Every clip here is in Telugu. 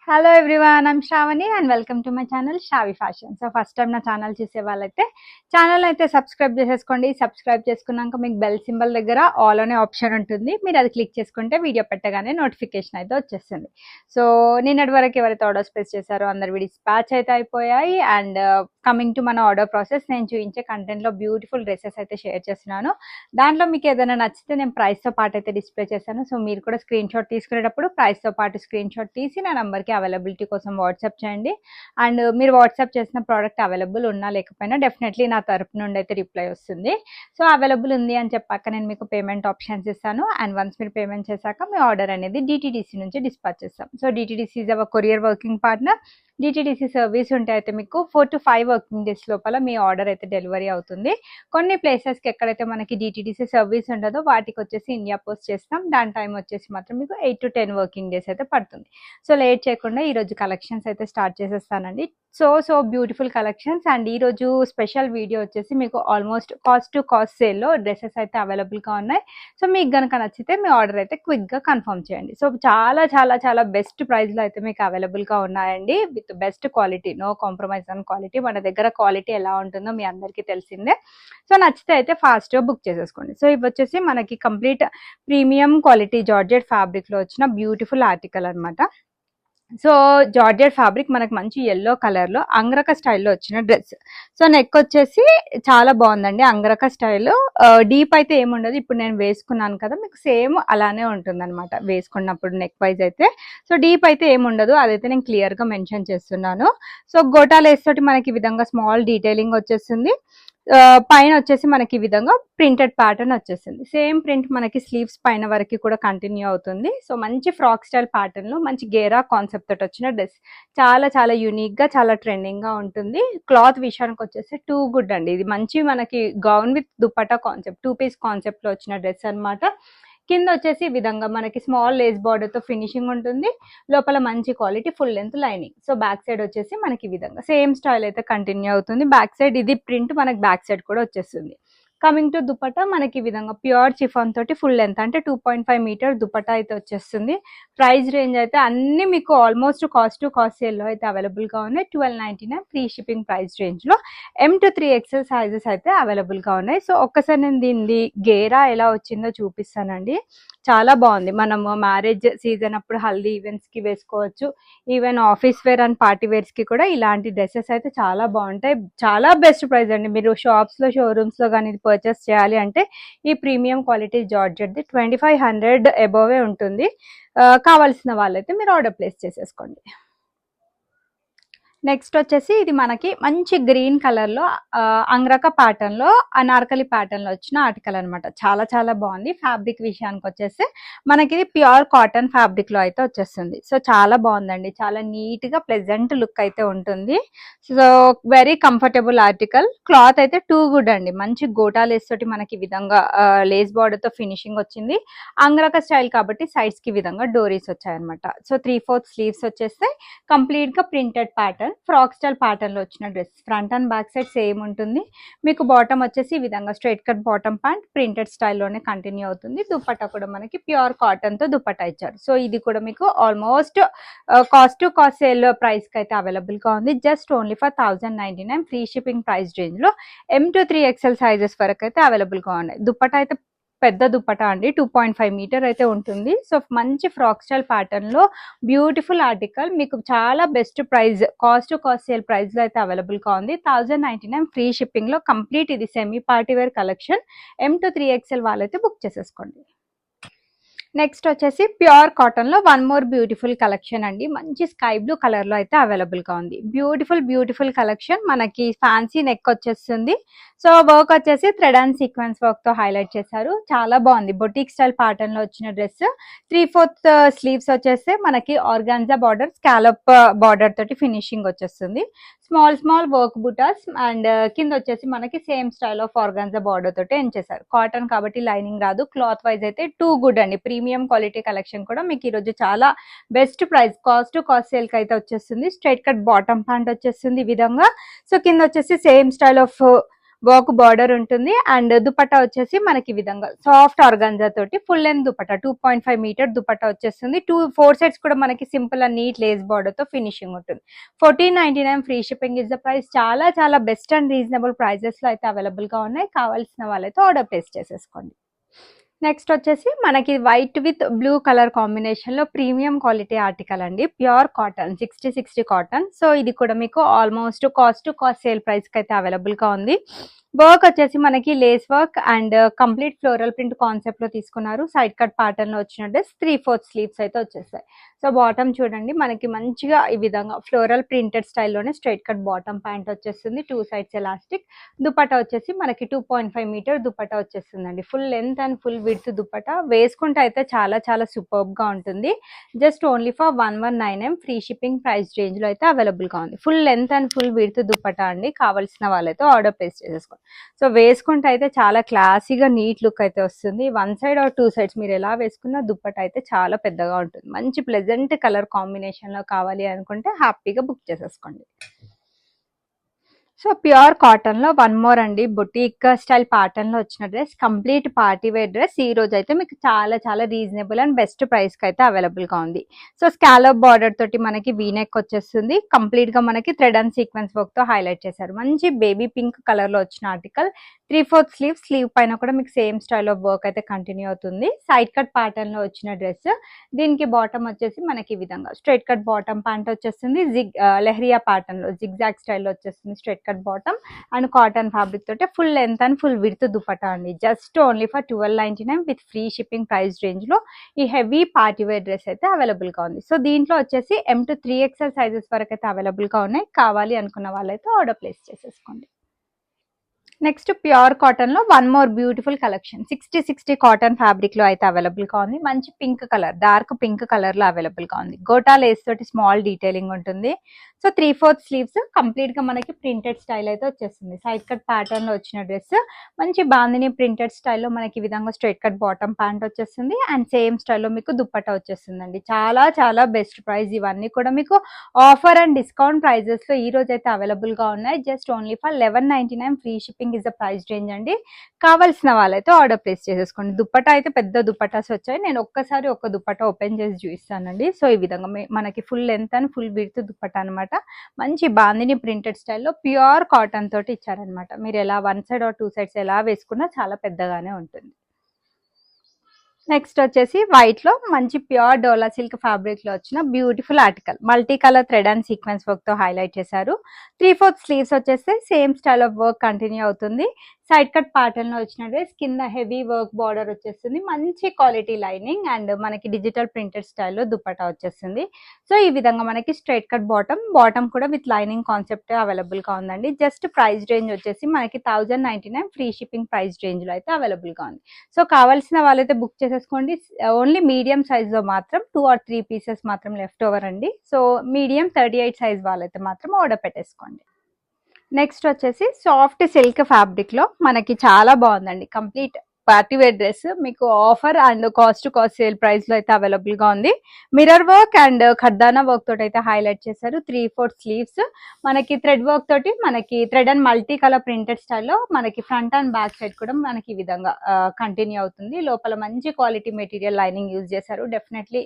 Hello everyone, I'm Shravani and welcome to my channel Shravi fashion. So first time నా ఛానల్ చూసే వాళ్ళైతే ఛానల్ అయితే సబ్స్క్రైబ్ చేసేసుకోండి. సబ్స్క్రైబ్ చేసుకున్నాక మీకు బెల్ సింబల్ దగ్గర ఆల్ అనే ఆప్షన్ ఉంటుంది. మీరు అది క్లిక్ చేసుకుంటే వీడియో పెట్టగానే నోటిఫికేషన్ అయితే వచ్చేస్తుంది. సో నిన్నటి వరకు ఎవరైతే ఆర్డర్స్ ప్లేస్ చేశారో అందరి డిస్పాచ్ అయితే అయిపోయాయి. అండ్ కమింగ్ టు మన ఆర్డర్ ప్రాసెస్, నేను చూపించే కంటెంట్లో బ్యూటిఫుల్ డ్రెస్సెస్ అయితే షేర్ చేస్తున్నాను. దాంట్లో మీకు ఏదైనా నచ్చితే నేను ప్రైస్తో పాటు అయితే డిస్ప్లే చేశాను. సో మీరు కూడా స్క్రీన్ షాట్ తీసుకునేటప్పుడు ప్రైస్తో పాటు స్క్రీన్ షాట్ తీసి నా నెంబర్కి అవైలబిలిటీ కోసం వాట్సాప్ చేయండి. అండ్ మీరు వాట్సాప్ చేసిన ప్రోడక్ట్ అవైలబుల్ ఉన్నా లేకపోయినా డెఫినెట్లీ నా తరపు నుండి అయితే రిప్లై వస్తుంది. సో అవైలబుల్ ఉంది అని చెప్పాక నేను మీకు పేమెంట్ ఆప్షన్స్ ఇస్తాను. అండ్ వన్స్ మీరు పేమెంట్ చేశాక మీ ఆర్డర్ అనేది డిటీడీసీ నుంచి డిస్పాచ్ చేస్తాం. So DTDC is our courier working partner. DTDC service ఉంటే అయితే మీకు 4 to 5 వర్కింగ్ డేస్ లోపల మీ ఆర్డర్ అయితే డెలివరీ అవుతుంది. కొన్ని ప్లేసెస్కి ఎక్కడైతే మనకి డిటీడీసీ సర్వీస్ ఉండదో వాటికి వచ్చేసి ఇండియా పోస్ట్ చేస్తాం. దాని టైం వచ్చేసి మాత్రం మీకు 8 to 10 వర్కింగ్ డేస్ అయితే పడుతుంది. సో లేట్ చేయకుండా ఈరోజు కలెక్షన్స్ అయితే స్టార్ట్ చేసేస్తానండి. So beautiful collections. అండ్ ఈరోజు స్పెషల్ వీడియో వచ్చేసి మీకు ఆల్మోస్ట్ కాస్ట్ టు కాస్ట్ సేల్లో డ్రెస్సెస్ అయితే అవైలబుల్గా ఉన్నాయి. సో మీకు కనుక నచ్చితే మీ ఆర్డర్ అయితే క్విక్గా కన్ఫర్మ్ చేయండి. సో చాలా చాలా చాలా బెస్ట్ ప్రైస్లో అయితే మీకు అవైలబుల్గా ఉన్నాయండి. With best quality, no compromise on quality. మన దగ్గర క్వాలిటీ ఎలా ఉంటుందో మీ అందరికీ తెలిసిందే. సో నచ్చితే అయితే ఫాస్ట్గా బుక్ చేసేసుకోండి. సో ఇవి వచ్చేసి మనకి కంప్లీట్ ప్రీమియం క్వాలిటీ జార్జెట్ ఫ్యాబ్రిక్లో వచ్చిన బ్యూటిఫుల్ ఆర్టికల్ అనమాట. సో జార్జెట్ ఫ్యాబ్రిక్ మనకు మంచి ఎల్లో కలర్లో అంగరక స్టైల్లో వచ్చిన డ్రెస్. సో నెక్ వచ్చేసి చాలా బాగుందండి, అంగరక స్టైల్. డీప్ అయితే ఏముండదు. ఇప్పుడు నేను వేసుకున్నాను కదా, మీకు సేమ్ అలానే ఉంటుంది అనమాట వేసుకున్నప్పుడు నెక్ వైజ్ అయితే. సో డీప్ అయితే ఏముండదు, అదైతే నేను క్లియర్గా మెన్షన్ చేస్తున్నాను. సో గోటా లేస్ తోటి మనకి ఈ విధంగా స్మాల్ డీటెయిలింగ్ వచ్చేస్తుంది. పైన వచ్చేసి మనకి ఈ విధంగా ప్రింటెడ్ ప్యాటర్న్ వచ్చేసింది. సేమ్ ప్రింట్ మనకి స్లీవ్స్ పైన వరకు కూడా కంటిన్యూ అవుతుంది. సో మంచి ఫ్రాక్ స్టైల్ ప్యాటర్న్ లో మంచి గేరా కాన్సెప్ట్ తోటి వచ్చిన డ్రెస్. చాలా చాలా యూనిక్ గా, చాలా ట్రెండింగ్ గా ఉంటుంది. క్లాత్ విషయానికి వచ్చేసి టూ గుడ్ అండి. ఇది మంచి మనకి gown with dupatta concept, 2 piece concept లో వచ్చిన డ్రెస్ అనమాట. కింద వచ్చేసి ఈ విధంగా మనకి స్మాల్ లేస్ బార్డర్ తో ఫినిషింగ్ ఉంటుంది. లోపల మంచి quality full length lining. So back side వచ్చేసి మనకి ఈ విధంగా సేమ్ స్టైల్ అయితే కంటిన్యూ అవుతుంది. బ్యాక్ సైడ్ ఇది ప్రింట్ మనకి బ్యాక్ సైడ్ కూడా వచ్చేస్తుంది. కమింగ్ టు దుపట్టా, మనకి ఈ విధంగా ప్యూర్ చిఫాన్ తోటి ఫుల్ లెంత్ అంటే 2.5 మీటర్ దుపట్టా అయితే వచ్చేస్తుంది. ప్రైస్ రేంజ్ అయితే అన్ని మీకు ఆల్మోస్ట్ కాస్ట్ టు కాస్ట్ సేల్లో అయితే అవైలబుల్గా ఉన్నాయి. 1299 ఫ్రీ షిప్పింగ్ ప్రైస్ రేంజ్లో M to 3XL సైజెస్ అయితే అవైలబుల్గా ఉన్నాయి. సో ఒక్కసారి నేను దీన్ని గేరా ఎలా వచ్చిందో చూపిస్తానండి. చాలా బాగుంది. మనము మ్యారేజ్ సీజన్ అప్పుడు హల్దీ ఈవెంట్స్కి వేసుకోవచ్చు. Even office wear and party వేర్స్కి కూడా ఇలాంటి డ్రెస్సెస్ అయితే చాలా బాగుంటాయి. చాలా బెస్ట్ ప్రైస్ అండి. మీరు షాప్స్లో, షోరూమ్స్లో కానీ పర్చేస్ చేయాలి అంటే ఈ ప్రీమియం క్వాలిటీ జార్జెట్ది 2500 అబోవే ఉంటుంది. కావాల్సిన వాళ్ళైతే మీరు ఆర్డర్ ప్లేస్ చేసేసుకోండి. నెక్స్ట్ వచ్చేసి ఇది మనకి మంచి గ్రీన్ కలర్లో అంగ్రక ప్యాటర్న్లో అనార్కలి ప్యాటర్న్లో వచ్చిన ఆర్టికల్ అనమాట. చాలా చాలా బాగుంది. ఫ్యాబ్రిక్ విషయానికి వచ్చేసి మనకి ఇది ప్యూర్ కాటన్ ఫ్యాబ్రిక్లో అయితే వచ్చేస్తుంది. సో చాలా బాగుందండి, చాలా నీట్గా ప్లెజెంట్ లుక్ అయితే ఉంటుంది. So very comfortable article. Cloth అయితే టూ గుడ్ అండి. మంచి గోటా లేస్ తోటి మనకి ఈ విధంగా లేస్ బార్డర్తో ఫినిషింగ్ వచ్చింది. అంగ్రక స్టైల్ కాబట్టి సైడ్స్కి ఈ విధంగా డోరీస్ వచ్చాయన్నమాట. సో 3/4 స్లీవ్స్ వచ్చేస్తే కంప్లీట్గా printed pattern, frock style pattern లో వచ్చిన dress. Front and back side same ఉంటుంది. మీకు బాటమ్ వచ్చేసి ఈ విధంగా straight cut bottom pant printed స్టైల్లోనే కంటిన్యూ అవుతుంది. దుపట్టా కూడా మనకి ప్యూర్ కాటన్ తో దుపట్టా ఇచ్చారు. సో ఇది కూడా మీకు almost cost to cost sale price కి అయితే అవైలబుల్ గా ఉంది. Just only for 1099 free shipping price range లో M to 3XL సైజెస్ వరకు అయితే అవైలబుల్ గా ఉన్నాయి. దుపట్టా అయితే పెద్ద దుపట్టా అండి, 2.5 మీటర్ అయితే ఉంటుంది. సో మంచి ఫ్రాక్ స్టైల్ ప్యాటర్న్ లో బ్యూటిఫుల్ ఆర్టికల్. మీకు చాలా best price, cost to cost sale price లో అయితే అవైలబుల్ గా ఉంది. 1099 ఫ్రీ షిప్పింగ్ లో కంప్లీట్. ఇది semi party wear collection. M to 3XL వాళ్ళైతే బుక్ చేసేసుకోండి. నెక్స్ట్ వచ్చేసి ప్యూర్ కాటన్ లో వన్ మోర్ బ్యూటిఫుల్ కలెక్షన్ అండి. మంచి స్కై బ్లూ కలర్ లో అయితే అవైలబుల్ గా ఉంది. Beautiful collection. మనకి ఫ్యాన్సీ నెక్ వచ్చేస్తుంది. సో వర్క్ వచ్చేసి థ్రెడ్ అండ్ సీక్వెన్స్ వర్క్ తో హైలైట్ చేశారు. చాలా బాగుంది. బొటిక్ స్టైల్ ప్యాటర్న్ లో వచ్చిన డ్రెస్. 3/4 స్లీవ్స్ వచ్చేస్తే మనకి ఆర్గాన్జా బార్డర్, స్కాలప్ బార్డర్ తోటి ఫినిషింగ్ వచ్చేస్తుంది. స్మాల్ వర్క్ బుటాస్ అండ్ కింద వచ్చేసి మనకి same style of organza border తోటి ఎండ్ చేశారు. కాటన్ కాబట్టి లైనింగ్ రాదు. క్లాత్ వైజ్ అయితే టూ గుడ్ అండి. ప్రీమియం క్వాలిటీ కలెక్షన్ కూడా మీకు ఈరోజు చాలా best price, cost to cost sale కి అయితే వచ్చేస్తుంది. స్ట్రైట్ కట్ బాటమ్ ప్యాంట్ వచ్చేస్తుంది ఈ విధంగా. సో కింద వచ్చేసి same style of work border ఉంటుంది. అండ్ దుపట్టా వచ్చేసి మనకి ఈ విధంగా సాఫ్ట్ ఆర్గాన్జా తోటి full length dupatta 2.5 metre dupatta వచ్చేస్తుంది. 4 సెట్స్ కూడా మనకి simple and neat lace border తో ఫినిషింగ్ ఉంటుంది. 1499 free shipping is the price. చాలా చాలా బెస్ట్ అండ్ రీజనబుల్ ప్రైజెస్ లో అయితే అవైలబుల్ గా ఉన్నాయి. కావాల్సిన వాళ్ళైతే ఆర్డర్ ప్లేస్ చేసేసుకోండి. నెక్స్ట్ వచ్చేసి మనకి white with blue colour combination లో ప్రీమియం క్వాలిటీ ఆర్టికల్ అండి. Pure cotton 60 cotton. సో ఇది కూడా మీకు almost cost to cost sale price కి అయితే అవైలబుల్ గా ఉంది. వర్క్ వచ్చేసి మనకి lace work and complete floral print concept లో తీసుకున్నారు. సైడ్ కట్ ప్యాటర్న్ లో వచ్చిన డ్రెస్ 3/4 స్లీవ్స్ అయితే వచ్చేస్తాయి. సో బాటమ్ చూడండి మనకి మంచిగా ఈ విధంగా ఫ్లోరల్ ప్రింటెడ్ స్టైల్లోనే స్ట్రైట్ కట్ బాటమ్ ప్యాంట్ వచ్చేస్తుంది. 2 సైడ్స్ ఎలాస్టిక్. దుపట్టా వచ్చేసి మనకి 2.5 మీటర్ దుపట్టా వచ్చేస్తుందండి. Full length and full width dupatta. వేసుకుంటే అయితే చాలా చాలా సూపర్బ్ గా ఉంటుంది. Just only for 1199 free shipping price range లో అయితే అవైలబుల్ గా ఉంది. Full length and full width dupatta అండి. కావాల్సిన వాళ్ళైతే ఆర్డర్ ప్లేస్ చేసేసుకోండి. సో వేసుకుంటే అయితే చాలా క్లాసీగా నీట్ లుక్ అయితే వస్తుంది. 1 సైడ్ ఆర్ 2 సైడ్స్ మీరు ఎలా వేసుకున్నా దుపట్టా అయితే చాలా పెద్దగా ఉంటుంది. మంచి ప్లెజెంట్ కలర్ కాంబినేషన్ లో కావాలి అనుకుంటే హ్యాపీగా బుక్ చేసేసుకోండి. సో ప్యూర్ కాటన్ లో వన్ మోర్ అండి, బొటిక్ స్టైల్ ప్యాటర్న్ లో వచ్చిన dress, complete party wear dress. ఈ రోజు అయితే మీకు చాలా చాలా రీజనబుల్ అండ్ బెస్ట్ ప్రైస్ కి అయితే అవైలబుల్ గా ఉంది. సో స్కాలప్ బార్డర్ తోటి మనకి వీనెక్ వచ్చేస్తుంది. కంప్లీట్ గా మనకి థ్రెడ్ అండ్ సీక్వెన్స్ వర్క్ తో హైలైట్ చేశారు. మంచి బేబీ పింక్ కలర్ లో వచ్చిన ఆర్టికల్. 3/4 స్లీవ్ పైన కూడా మీకు సేమ్ స్టైల్ ఆఫ్ వర్క్ అయితే కంటిన్యూ అవుతుంది. సైడ్ కట్ ప్యాటర్న్ లో వచ్చిన డ్రెస్. దీనికి బాటమ్ వచ్చేసి మనకి ఈ విధంగా స్ట్రైట్ కట్ బాటమ్ ప్యాంట్ వచ్చేస్తుంది. లెహరియా ప్యాటర్న్ లో జిగ్జాగ్ స్టైల్లో వచ్చేస్తుంది straight cut bottom and cotton fabric తోటి full length and full width dupatta అండి. Just only for 1299 with free shipping price range లో ఈ హెవీ పార్టీ వేర్ డ్రెస్ అయితే అవైలబుల్ గా ఉంది. సో దీంట్లో వచ్చేసి M to 3XL సైజెస్ వరకు అయితే అవైలబుల్ గా ఉన్నాయి. కావాలి అనుకున్న వాళ్ళైతే ఆర్డర్ ప్లేస్ చేసేసుకోండి. నెక్స్ట్ ప్యూర్ కాటన్ లో one more beautiful collection. 60 cotton fabric లో అయితే అవైలబుల్ గా ఉంది. మంచి pink colour, dark pink colour లో అవైలబుల్ గా ఉంది. గోటా లేస్ తోటి స్మాల్ డీటెయిలింగ్ ఉంటుంది. సో 3/4 స్లీవ్స్ కంప్లీట్ గా మనకి ప్రింటెడ్ స్టైల్ అయితే వచ్చేస్తుంది. సైడ్ కట్ ప్యాటర్న్ లో వచ్చిన డ్రెస్. మంచి బాందిని ప్రింటెడ్ స్టైల్లో మనకి ఈ విధంగా స్ట్రైట్ కట్ బాటమ్ ప్యాంట్ వచ్చేస్తుంది అండ్ సేమ్ స్టైల్లో మీకు దుప్పట్టా వచ్చేస్తుందండి. చాలా చాలా బెస్ట్ ప్రైస్. ఇవన్నీ కూడా మీకు ఆఫర్ అండ్ డిస్కౌంట్ ప్రైజెస్ లో ఈ రోజు అయితే అవైలబుల్ గా ఉన్నాయి. Just only for 1199 free shipping is the price range అండి. కావాల్సిన వాళ్ళైతే ఆర్డర్ ప్లేస్ చేసేసుకోండి. దుప్పట్టా అయితే పెద్ద దుప్పటాస్ వచ్చాయి. నేను ఒక్కసారి ఒక దుప్పట్టా ఓపెన్ చేసి చూపిస్తానండి. సో ఈ విధంగా మనకి full length and full width dupatta అనమాట. మంచి బాందిని ప్రింటెడ్ స్టైల్లో ప్యూర్ కాటన్ తోటి ఇచ్చారనమాట. మీరు ఎలా 1 సైడ్ ఆర్ 2 సైడ్స్ ఎలా వేసుకున్నా చాలా పెద్దగానే ఉంటుంది. నెక్స్ట్ వచ్చేసి వైట్ లో మంచి ప్యూర్ డోలా సిల్క్ ఫ్యాబ్రిక్ లో వచ్చిన beautiful article. Multi colour thread and sequence work తో హైలైట్ చేశారు. 3/4 స్లీవ్స్ వచ్చేస్తే same style of work continue అవుతుంది. సైడ్ కట్ ప్యాటర్న్ లో వచ్చిన డ్రెస్. కింద హెవీ వర్క్ బార్డర్ వచ్చేస్తుంది. మంచి క్వాలిటీ లైనింగ్ అండ్ మనకి డిజిటల్ ప్రింటెడ్ స్టైల్లో దుపట్టా వచ్చేస్తుంది. సో ఈ విధంగా మనకి స్ట్రైట్ కట్ బాటమ్ కూడా విత్ లైనింగ్ కాన్సెప్ట్ అవైలబుల్ గా ఉందండి. జస్ట్ ప్రైస్ రేంజ్ వచ్చేసి మనకి 1099 ఫ్రీ షిప్పింగ్ ప్రైస్ రేంజ్ లో అయితే అవైలబుల్ గా ఉంది. సో కావాల్సిన వాళ్ళైతే బుక్ చేసేసుకోండి. ఓన్లీ మీడియం సైజ్ లో మాత్రం 2 or 3 పీసెస్ మాత్రం లెఫ్ట్ ఓవర్ అండి. సో మీడియం 38 సైజ్ వాళ్ళైతే మాత్రం ఆర్డర్ పెట్టేసుకోండి. నెక్స్ట్ వచ్చేసి సాఫ్ట్ సిల్క్ ఫ్యాబ్రిక్ లో మనకి చాలా బాగుందండి. Complete party wear dress. మీకు offer and cost to cost sale price లో అయితే అవైలబుల్ గా ఉంది. Mirror work and kardana work తోటి అయితే హైలైట్ చేశారు. 3/4 స్లీవ్స్ మనకి థ్రెడ్ వర్క్ తోటి మనకి thread and multi colour printed స్టైల్లో మనకి ఫ్రంట్ అండ్ బ్యాక్ సైడ్ కూడా మనకి ఈ విధంగా కంటిన్యూ అవుతుంది. లోపల మంచి క్వాలిటీ మెటీరియల్ లైనింగ్ యూజ్ చేశారు. డెఫినెట్లీ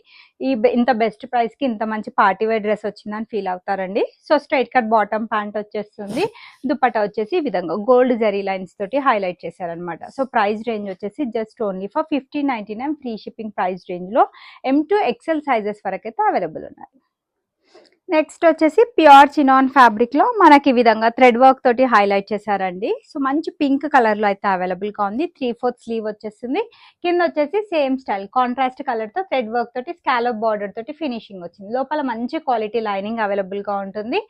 ఇంత బెస్ట్ ప్రైస్ కి ఇంత మంచి పార్టీ వేర్ డ్రెస్ వచ్చిందని ఫీల్ అవుతారండి. So straight cut bottom pant వచ్చేస్తుంది. దుపట్టా వచ్చేసి ఈ విధంగా గోల్డ్ జరీ లైన్స్ తోటి హైలైట్ చేశారనమాట. సో ప్రైస్ రేంజ్ వచ్చేసి just only for 1599 free shipping price range లో M to XL సైజెస్ వరకు అయితే అవైలబుల్ ఉన్నాయి. నెక్స్ట్ వచ్చేసి ప్యూర్ చినాన్ ఫ్యాబ్రిక్ లో మనకి ఈ విధంగా థ్రెడ్ వర్క్ తోటి హైలైట్ చేశారండి. సో మంచి పింక్ కలర్ లో అయితే అవైలబుల్ గా ఉంది. 3/4 స్లీవ్ వచ్చేస్తుంది. కింద వచ్చేసి సేమ్ స్టైల్ కాంట్రాస్ట్ కలర్ తో థ్రెడ్ వర్క్ తోటి స్కాలప్ బార్డర్ తోటి ఫినిషింగ్ వచ్చింది. లోపల మంచి క్వాలిటీ లైనింగ్ అవైలబుల్ గా ఉంటుంది.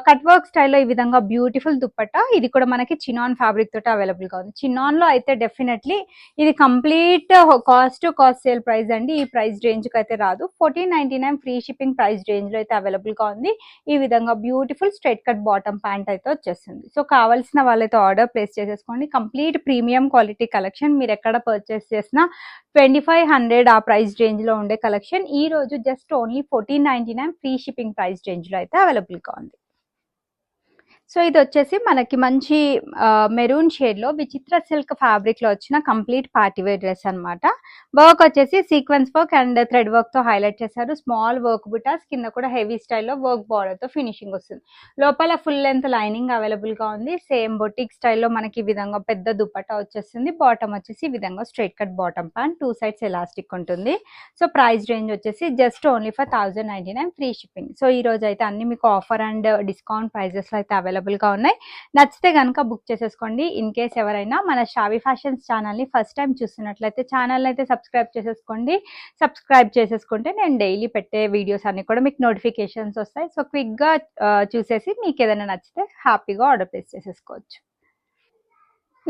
కట్ వర్క్ స్టైల్లో ఈ విధంగా బ్యూటిఫుల్ దుప్పట్టా. ఇది కూడా మనకి చినాన్ ఫ్యాబ్రిక్ తోటి అవైలబుల్ గా ఉంది. చినాన్ లో అయితే డెఫినెట్లీ ఇది complete cost to cost sale price అండి. ఈ ప్రైస్ రేంజ్ కి అయితే రాదు. 1499 ఫ్రీ షిప్పింగ్ ప్రైస్ రేంజ్ లో అయితే అవైలబుల్ గా ఉంది. ఈ విధంగా beautiful straight cut bottom pant అయితే వచ్చేస్తుంది. సో కావాల్సిన వాళ్ళైతే ఆర్డర్ ప్లేస్ చేసేసుకోండి. Complete premium quality collection. మీరు ఎక్కడ పర్చేస్ చేసినా 2500 ఆ ప్రైస్ రేంజ్ లో ఉండే కలెక్షన్ ఈ రోజు just only 1499 free shipping price range లో అయితే అవైలబుల్ గా ఉంది. సో ఇది వచ్చేసి మనకి మంచి మెరూన్ షేడ్ లో విచిత్ర సిల్క్ ఫ్యాబ్రిక్ లో వచ్చిన కంప్లీట్ పార్టీ వేర్ డ్రెస్ అన్నమాట. వర్క్ వచ్చేసి sequence work and thread work తో హైలైట్ చేశారు. స్మాల్ వర్క్ బుటాస్, కింద కూడా హెవీ స్టైల్లో వర్క్ బార్డర్ తో ఫినిషింగ్ వస్తుంది. లోపల ఫుల్ లెంత్ లైనింగ్ అవైలబుల్ గా ఉంది. సేమ్ బొటిక్ స్టైల్లో మనకి ఈ విధంగా పెద్ద దుపట్టా వచ్చేస్తుంది. బాటమ్ వచ్చేసి ఈ విధంగా straight cut bottom pant, 2 sides elastic ఉంటుంది. సో ప్రైస్ రేంజ్ వచ్చేసి just only for 1099 free shipping. So ఈ రోజు అయితే అన్ని మీకు ఆఫర్ అండ్ డిస్కౌంట్ ప్రైజెస్ లో అయితే అవైలబుల్ గా ఉన్నాయి. నచ్చితే కనుక బుక్ చేసేసుకోండి. ఇన్ కేస్ ఎవరైనా మన షావి ఫ్యాషన్స్ ఛానల్ ని ఫస్ట్ టైం చూస్తున్నట్లయితే ఛానల్ అయితే సబ్స్క్రైబ్ చేసేసుకోండి. సబ్స్క్రైబ్ చేసేసుకుంటే నేను డైలీ పెట్టే వీడియోస్ అన్ని కూడా మీకు నోటిఫికేషన్స్ వస్తాయి. సో క్విక్ గా చూసేసి మీకు ఏదైనా నచ్చితే హ్యాపీగా ఆర్డర్ ప్లేస్ చేసేసుకోవచ్చు.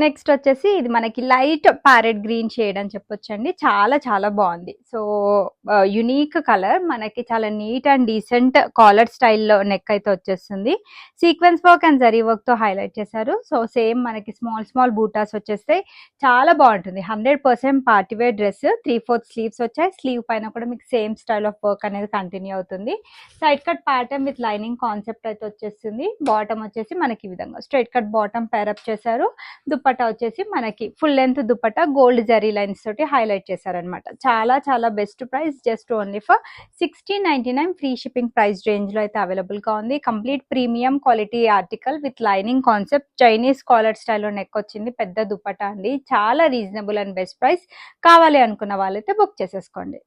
నెక్స్ట్ వచ్చేసి ఇది మనకి లైట్ ప్యారెట్ గ్రీన్ షేడ్ అని చెప్పొచ్చండి. చాలా చాలా బాగుంది. సో యునీక్ కలర్, మనకి చాలా నీట్ అండ్ డీసెంట్ కాలర్ స్టైల్లో నెక్ అయితే వచ్చేస్తుంది. Sequence work and zari work తో హైలైట్ చేశారు. సో సేమ్ మనకి స్మాల్ స్మాల్ బూటాస్ వచ్చేస్తాయి. చాలా బాగుంటుంది. 100% పార్టీ వేర్ డ్రెస్. 3/4 స్లీవ్స్ వచ్చాయి. స్లీవ్ పైన కూడా మీకు సేమ్ స్టైల్ ఆఫ్ వర్క్ అనేది కంటిన్యూ అవుతుంది. Side cut pattern with lining concept అయితే వచ్చేస్తుంది. బాటమ్ వచ్చేసి మనకి ఈ విధంగా స్ట్రైట్ కట్ బాటమ్ పేరప్ చేశారు. దుపట్టా వచ్చేసి మనకి full length dupatta gold zari lines తోటి హైలైట్ చేశారనమాట. చాలా చాలా best price, just only for 1699 free shipping price range లో అయితే అవైలబుల్ గా ఉంది. Complete premium quality article with lining concept, Chinese collar స్టైల్లో నెక్ వచ్చింది. పెద్ద దుపట్టా అండి. చాలా రీజనబుల్ అండ్ బెస్ట్ ప్రైస్. కావాలి అనుకున్న వాళ్ళైతే బుక్ చేసేసుకోండి.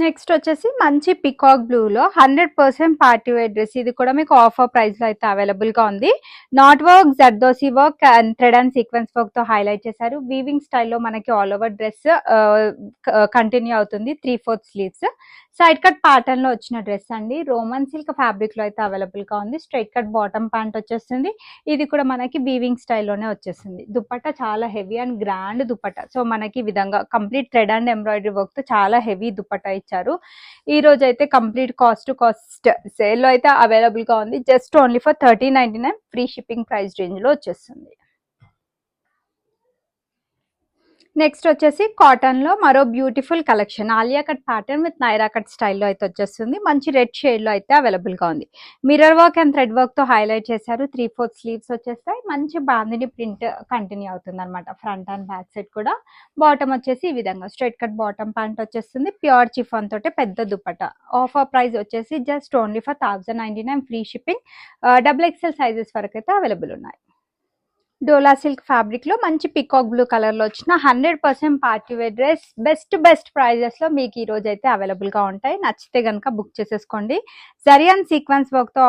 నెక్స్ట్ వచ్చేసి మంచి పికాక్ బ్లూ లో 100% పార్టీ వేర్ డ్రెస్. ఇది కూడా మీకు ఆఫర్ ప్రైస్ లో అయితే అవైలబుల్ గా ఉంది. Not work, zardozi work and thread and sequence work తో హైలైట్ చేశారు. వీవింగ్ స్టైల్లో మనకి ఆల్ ఓవర్ డ్రెస్ కంటిన్యూ అవుతుంది. 3/4 స్లీవ్స్. సైడ్ కట్ ప్యాటర్న్ లో వచ్చిన డ్రెస్ అండి. రోమన్ సిల్క్ ఫ్యాబ్రిక్ లో అయితే అవైలబుల్ గా ఉంది. స్ట్రైట్ కట్ బాటమ్ ప్యాంట్ వచ్చేస్తుంది. ఇది కూడా మనకి వీవింగ్ స్టైల్లోనే వచ్చేస్తుంది. దుపట్టా చాలా heavy and grand dupatta. So మనకి ఈ విధంగా complete thread and embroidery work తో చాలా హెవీ దుపట్టా ఇచ్చారు. ఈ రోజు అయితే కంప్లీట్ కాస్ట్ సేల్ లో అయితే అవైలబుల్ గా ఉంది. Just only for 1399 free shipping price range లో వచ్చేస్తుంది. నెక్స్ట్ వచ్చేసి కాటన్ లో మరో beautiful collection, Alia cut pattern with Naira cut స్టైల్లో అయితే వచ్చేస్తుంది. మంచి రెడ్ షేడ్ లో అయితే అవైలబుల్ గా ఉంది. Mirror work and thread work తో హైలైట్ చేశారు. 3/4 స్లీవ్స్ వచ్చేస్తాయి. మంచి బాందిని ప్రింట్ కంటిన్యూ అవుతుంది అనమాట. ఫ్రంట్ అండ్ బ్యాక్ సైడ్ కూడా. బాటమ్ వచ్చేసి ఈ విధంగా స్ట్రైట్ కట్ బాటమ్ ప్యాంట్ వచ్చేస్తుంది. ప్యూర్ చిఫాన్ తోటే పెద్ద దుపట్టా. ఆఫర్ ప్రైస్ వచ్చేసి just only for 1099 free shipping. XXL sizes వరకు అయితే అవైలబుల్ ఉన్నాయి. డోలా సిల్క్ ఫ్యాబ్రిక్ లో మంచి పికాక్ బ్లూ కలర్ లో వచ్చిన 100% party wear dress. Best prices లో మీకు ఈ రోజు అయితే అవైలబుల్ గా ఉంటాయి. నచ్చితే కనుక బుక్ చేసేసుకోండి. జరీ అండ్ సీక్వెన్స్ వర్క్ తో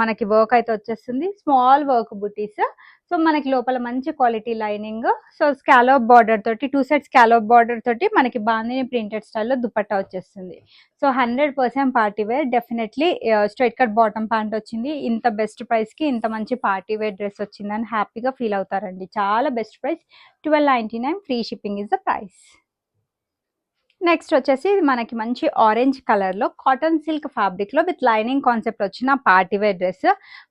మనకి వర్క్ అయితే వచ్చేస్తుంది. స్మాల్ వర్క్ బుటీస్. సో మనకి లోపల మంచి quality lining. So scallop border తోటి, 2 సైడ్ స్కాలోప్ బార్డర్ తోటి మనకి బాందిని ప్రింటెడ్ స్టైల్లో దుపట్టా వచ్చేస్తుంది. So 100% party wear. Definitely straight cut bottom pant వచ్చింది. ఇంత బెస్ట్ ప్రైస్ కి ఇంత మంచి పార్టీ వేర్ డ్రెస్ వచ్చిందని హ్యాపీగా ఫీల్ అవుతారండి. చాలా best price. 1299 free shipping is the price. Next వచ్చేసి మనకి మంచి ఆరెంజ్ కలర్ లో కాటన్ సిల్క్ ఫ్యాబ్రిక్ లో విత్ లైనింగ్ కాన్సెప్ట్ వచ్చిన పార్టీ వేర్ డ్రెస్.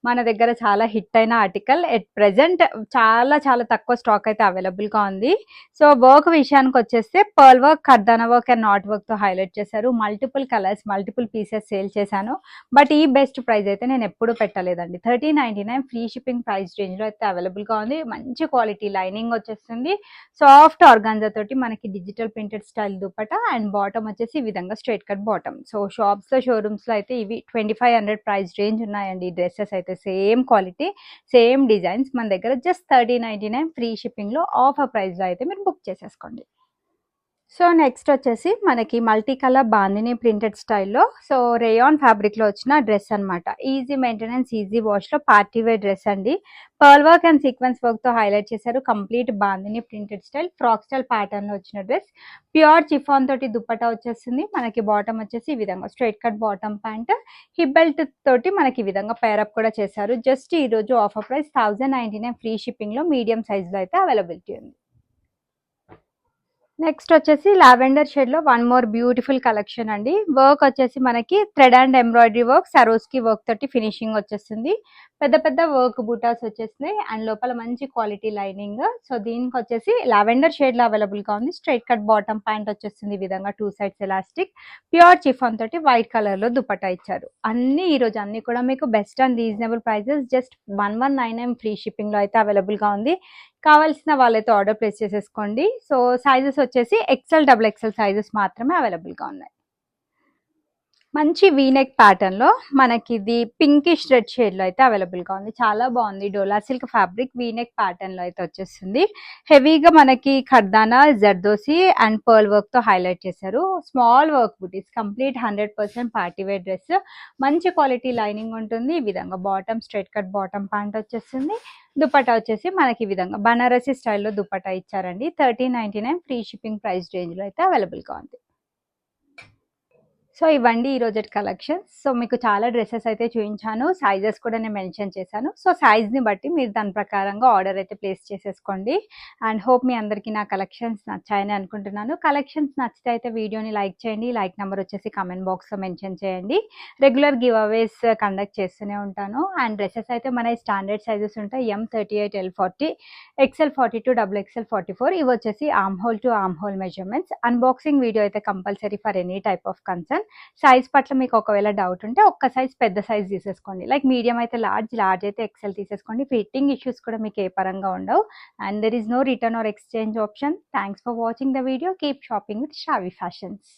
మన దగ్గర చాలా హిట్ అయిన ఆర్టికల్. ఎట్ ప్రెసెంట్ చాలా చాలా తక్కువ స్టాక్ అయితే అవైలబుల్ గా ఉంది. సో వర్క్ విషయానికి వచ్చేస్తే pearl work, kardana work and knot work తో హైలైట్ చేశారు. Multiple colours, multiple pieces sale చేశాను. బట్ ఈ బెస్ట్ ప్రైస్ అయితే నేను ఎప్పుడు పెట్టలేదండి. 1399 ఫ్రీ షిప్పింగ్ ప్రైస్ రేంజ్ లో అయితే అవైలబుల్ గా ఉంది. మంచి క్వాలిటీ లైనింగ్ వచ్చేస్తుంది. సాఫ్ట్ ఆర్గాన్జా తోటి మనకి digital printed style dupatta and bottom వచ్చేసి ఈ విధంగా straight cut bottom. So shops లో, షోరూమ్స్ లో అయితే ఇవి 2500 ప్రైస్ రేంజ్ ఉన్నాయండి. ఈ డ్రెస్సెస్ అయితే సేమ్ క్వాలిటీ, సేమ్ డిజైన్స్. మన దగ్గర జస్ట్ 1399 ఫ్రీ షిప్పింగ్ లో ఆఫర్ ప్రైస్ లో అయితే మీరు బుక్ చేసేసుకోండి. సో నెక్స్ట్ వచ్చేసి మనకి మల్టీ కలర్ బాందిని ప్రింటెడ్ స్టైల్లో, సో రేయాన్ ఫ్యాబ్రిక్ లో వచ్చిన డ్రెస్ అనమాట. ఈజీ మెయింటెనెన్స్, ఈజీ వాష్ లో పార్టీ వేర్ డ్రెస్ అండి. Pearl work and sequence work తో హైలైట్ చేశారు. Complete bandhani printed style, frock style pattern లో వచ్చిన డ్రెస్. ప్యూర్ చిఫాన్ తోటి దుపట్టా వచ్చేస్తుంది. మనకి బాటమ్ వచ్చేసి ఈ విధంగా straight cut bottom pant, hip belt తోటి మనకి ఈ విధంగా పేరప్ కూడా చేశారు. జస్ట్ ఈ రోజు ఆఫర్ ప్రైస్ 1099 ఫ్రీ షిప్పింగ్ లో మీడియం సైజ్ లో అయితే అవైలబిలిటీ ఉంది. నెక్స్ట్ వచ్చేసి లావెండర్ షేడ్ లో వన్ మోర్ బ్యూటిఫుల్ కలెక్షన్ అండి. వర్క్ వచ్చేసి మనకి thread and embroidery work, సరోస్కి work తోటి ఫినిషింగ్ వచ్చేస్తుంది. పెద్ద పెద్ద వర్క్ బూటాస్ వచ్చేసినాయి అండ్ లోపల మంచి క్వాలిటీ లైనింగ్. సో దీనికి వచ్చేసి లావెండర్ షేడ్ లో అవైలబుల్ గా ఉంది. స్ట్రైట్ కట్ బాటమ్ ప్యాంట్ వచ్చేస్తుంది ఈ విధంగా 2 సైడ్స్ ఎలాస్టిక్ ప్యూర్ చిఫాన్ తోటి వైట్ కలర్ లో దుపట్టా ఇచ్చారు. అన్ని ఈ రోజు అన్ని కూడా మీకు best and reasonable prices just 1199 free shipping లో అయితే అవైలబుల్ గా ఉంది. కావాల్సిన వాళ్ళైతే ఆర్డర్ ప్లేస్ చేసేసుకోండి. సో సైజెస్ వచ్చేసి ఎక్సెల్ డబుల్ ఎక్సెల్ సైజెస్ మాత్రమే అవైలబుల్ గా ఉన్నాయి. మంచి వీనెక్ ప్యాటర్న్ లో మనకి ఇది పింకిష్ రెడ్ షేడ్ లో అయితే అవైలబుల్ గా ఉంది. చాలా బాగుంది. డోలా సిల్క్ ఫ్యాబ్రిక్ వీనెక్ ప్యాటర్న్ లో అయితే వచ్చేస్తుంది. హెవీగా మనకి ఖర్దానా జర్దోసి అండ్ పర్ల్ వర్క్ తో హైలైట్ చేశారు. స్మాల్ వర్క్ బుటీస్ కంప్లీట్ 100% పార్టీ వేర్ డ్రెస్. మంచి క్వాలిటీ లైనింగ్ ఉంటుంది. ఈ విధంగా bottom straight cut bottom pant వచ్చేస్తుంది. దుపట్టా వచ్చేసి మనకి ఈ విధంగా బనారసి స్టైల్లో దుపట్టా ఇచ్చారండి. 1399 ఫ్రీ షిప్పింగ్ ప్రైస్ రేంజ్ లో అయితే అవైలబుల్ గా ఉంది. సో ఇవ్వండి ఈ రోజు కలెక్షన్స్. సో మీకు చాలా డ్రెస్సెస్ అయితే చూపించాను. సైజెస్ కూడా నేను మెన్షన్ చేశాను. సో సైజ్ని బట్టి మీరు దాని ప్రకారంగా ఆర్డర్ అయితే ప్లేస్ చేసేసుకోండి. అండ్ హోప్ మీ అందరికీ నా కలెక్షన్స్ నచ్చాయని అనుకుంటున్నాను. కలెక్షన్స్ నచ్చితే అయితే వీడియోని లైక్ చేయండి. లైక్ నెంబర్ వచ్చేసి కామెంట్ బాక్స్లో మెన్షన్ చేయండి. రెగ్యులర్ గివ్ అవేస్ కండక్ట్ చేస్తూనే ఉంటాను. అండ్ డ్రెస్సెస్ అయితే మన స్టాండర్డ్ సైజెస్ ఉంటాయి. M38, L40, XL42, XXL 44. ఇవి వచ్చేసి arm hole to arm hole measurements. Unboxing video అయితే compulsory for any type of concern. Size పట్ల మీకు ఒకవేళ డౌట్ ఉంటే ఒక్క సైజ్ పెద్ద సైజ్ తీసేసుకోండి. లైక్ మీడియం అయితే లార్జ్ అయితే ఎక్సెల్ తీసేసుకోండి. ఫిట్టింగ్ ఇష్యూస్ కూడా మీకు ఏ పరంగా ఉండవు. And there is no return or exchange option. Thanks for watching the video. Keep shopping with Shavi fashions.